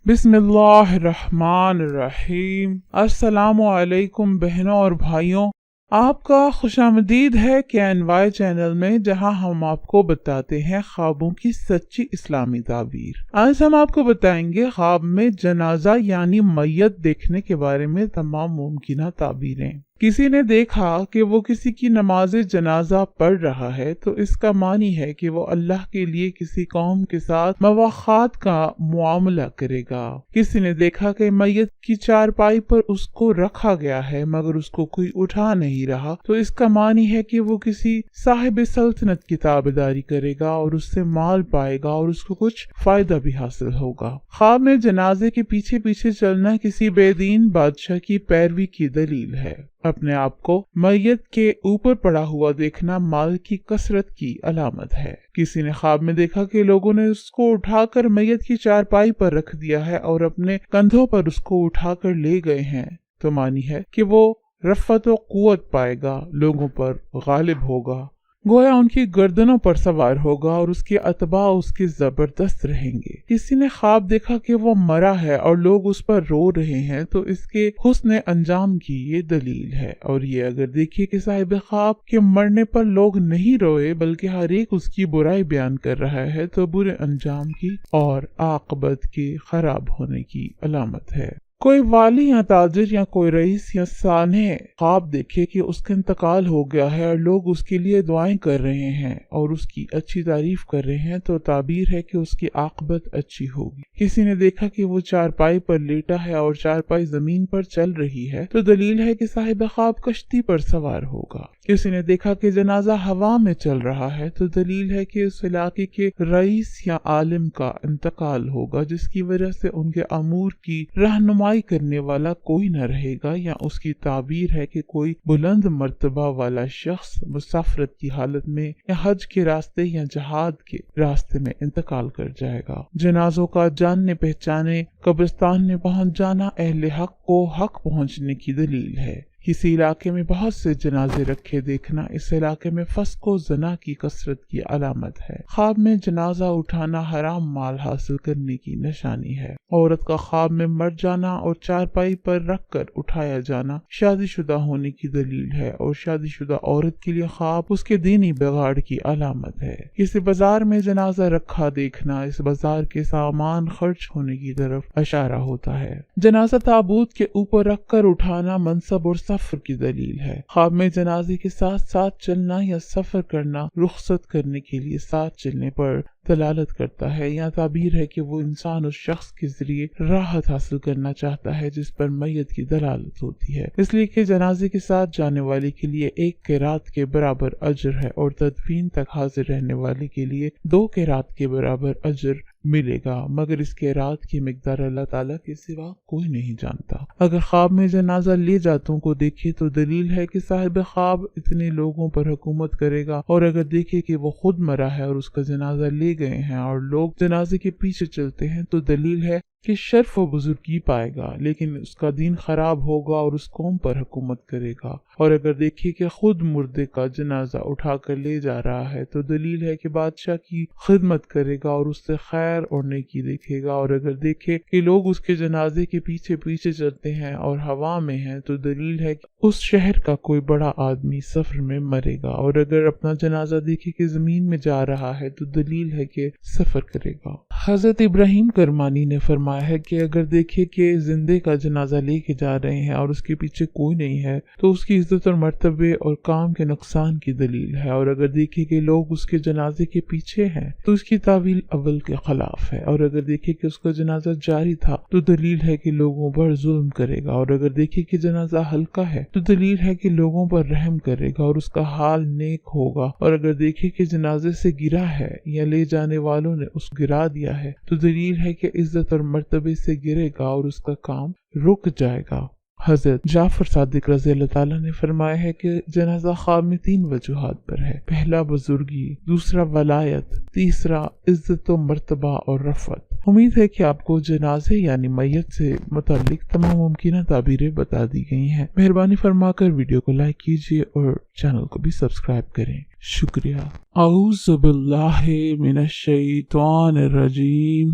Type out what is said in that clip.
बिस्मिल्लाहिर्रहमानिर्रहीम। अस्सलामु अलैकुम बहनों और भाइयों, आपका खुशामदीद है KNY चैनल में, जहां हम आपको बताते हैं ख्वाबों की सच्ची इस्लामी ताबीर। आज हम आपको बताएंगे ख्वाब में जनाजा यानी मैयत देखने के बारे में तमाम मुमकिन ताबीरें। किसी ने देखा कि वो किसी की नमाज जनाजा पढ़ रहा है तो इसका मानी है कि वो अल्लाह के लिए किसी कौम के साथ मवाखात का मुआमला करेगा। किसी ने देखा कि मैयत की चारपाई पर उसको रखा गया है मगर उसको कोई उठा नहीं रहा तो इसका मानी है कि वो किसी साहिब सल्तनत की ताबेदारी करेगा और उससे माल पाएगा और उसको कुछ फायदा भी हासिल होगा। ख्वाब में जनाजे के पीछे पीछे चलना किसी बेदीन बादशाह की पैरवी की दलील है। अपने आप को मैयत के ऊपर पड़ा हुआ देखना माल की कसरत की अलामत है। किसी ने ख्वाब में देखा कि लोगों ने उसको उठाकर मैयत की चारपाई पर रख दिया है और अपने कंधों पर उसको उठाकर ले गए हैं तो मानी है कि वो रफ़त व कुव्वत पाएगा, लोगों पर गालिब होगा, गोया उनकी गर्दनों पर सवार होगा और उसके अतबा उसके जबरदस्त रहेंगे। किसी ने ख्वाब देखा कि वो मरा है और लोग उस पर रो रहे हैं तो इसके हुस्न अंजाम की ये दलील है। और ये अगर देखिए कि साहिब ख्वाब के मरने पर लोग नहीं रोए बल्कि हर एक उसकी बुराई बयान कर रहा है तो बुरे अंजाम की और आकबत के खराब होने की अलामत है। कोई वाली या ताजिर या कोई रईस या साने ख्वाब देखे कि उसका इंतकाल हो गया है और लोग उसके लिए दुआएं कर रहे हैं और उसकी अच्छी तारीफ कर रहे हैं तो ताबीर है कि उसकी आकबत अच्छी होगी। किसी ने देखा कि वो चारपाई पर लेटा है और चारपाई जमीन पर चल रही है तो दलील है कि साहिब ख्वाब कश्ती पर सवार होगा। किसी ने देखा कि जनाजा हवा में चल रहा है तो दलील है कि उस इलाके के रईस या आलिम का इंतकाल होगा जिसकी वजह से उनके अमूर की रहनुमाई करने वाला कोई न रहेगा, या उसकी ताबीर है कि कोई बुलंद मर्तबा वाला शख्स मुसाफरत की हालत में या हज के रास्ते या जहाद के रास्ते में इंतकाल कर जाएगा। जनाजों का जानने पहचाने कब्रिस्तान में पहुंच जाना अहले हक को हक पहुंचने की दलील है। किसी इलाके में बहुत से जनाजे रखे देखना इस इलाके में फस्क व जना की कसरत की अलामत है। ख्वाब में जनाजा उठाना हराम माल हासिल करने की निशानी है। औरत का ख्वाब में मर जाना और चारपाई पर रखकर उठाया जाना शादीशुदा होने की दलील है और शादीशुदा औरत के लिए ख्वाब उसके दीनी बिगाड़ की अलामत है। किसी बाजार में जनाजा रखा देखना इस बाजार के सामान खर्च होने की तरफ इशारा होता है। जनाजा ताबूत के ऊपर रखकर उठाना मनसब और सफर की दलील है। ख्वाब में जनाजे के साथ साथ चलना या सफर करना रुखसत करने के लिए साथ चलने पर दलालत करता है या ताबीर है कि वो इंसान उस शख्स के जरिए राहत हासिल करना चाहता है जिस पर मैयत की दलालत होती है, इसलिए कि जनाजे के साथ जाने वाले के लिए 1 क़िरात के बराबर अजर है और तदफीन तक हाजिर रहने वाले के लिए 2 क़िरात के बराबर अजर मिलेगा, मगर इस क़िरात की मिकदार अल्लाह ताला के सिवा कोई नहीं जानता। अगर ख्वाब में जनाजा ले जातों को देखे तो दलील है कि साहिब ख्वाब इतने लोगों पर हुकूमत करेगा, और अगर देखे कि वो खुद मरा है और उसका जनाजा ले गए हैं और लोग जनाजे के पीछे चलते हैं तो दलील है कि शर्फ व बुजुर्गी पाएगा, लेकिन उसका दीन खराब होगा और उस कौम पर हुकूमत करेगा। और अगर देखिए कि खुद मुर्दे का जनाजा उठाकर ले जा रहा है तो दलील है कि बादशाह की खिदमत करेगा और उससे खैर और नेकी देखेगा। और अगर देखे कि लोग उसके जनाजे के पीछे पीछे चलते हैं और हवा में हैं तो दलील है कि उस शहर का कोई बड़ा आदमी सफर में मरेगा। और अगर अपना जनाजा देखे कि जमीन में जा रहा है तो दलील है कि सफर करेगा। हजरत इब्राहिम करमानी ने फरमाया है कि अगर देखे कि जिंदे का जनाजा लेके जा रहे हैं और उसके पीछे कोई नहीं है तो उसकी इज्जत और मर्तबे और काम के नुकसान की दलील है। और अगर देखे कि लोग उसके जनाजे के पीछे हैं तो उसकी तावील अव्वल के खिलाफ है। और अगर देखे कि उसका जनाजा जारी था तो दलील है कि लोगों पर जुल्म करेगा। और अगर देखे कि जनाजा हल्का है तो दलील है कि लोगों पर रहम करेगा और उसका हाल नेक होगा। और अगर देखे कि जनाजे से गिरा है या ले जाने वालों ने उसको गिरा दिया है तो दलील है कि इज्जत और मर्तबे से गिरेगा और उसका काम रुक जाएगा। हजरत जाफर सादिक रज़ी अल्लाह ताला ने फरमाया है कि जनाजा ख्वाब में 3 वजूहात पर है। पहला बुजुर्गी, दूसरा वलायत, तीसरा इज्जत व मर्तबा और रफ़त। उम्मीद है कि आपको जनाजे यानी मैयत से मुताल्लिक तमाम मुमकिन ताबीरें बता दी गई हैं। मेहरबानी फरमाकर वीडियो को लाइक कीजिए और चैनल को भी सब्सक्राइब करें। शुक्रिया। औज़ु बिल्लाहि मिनश शैतानिर रजीम।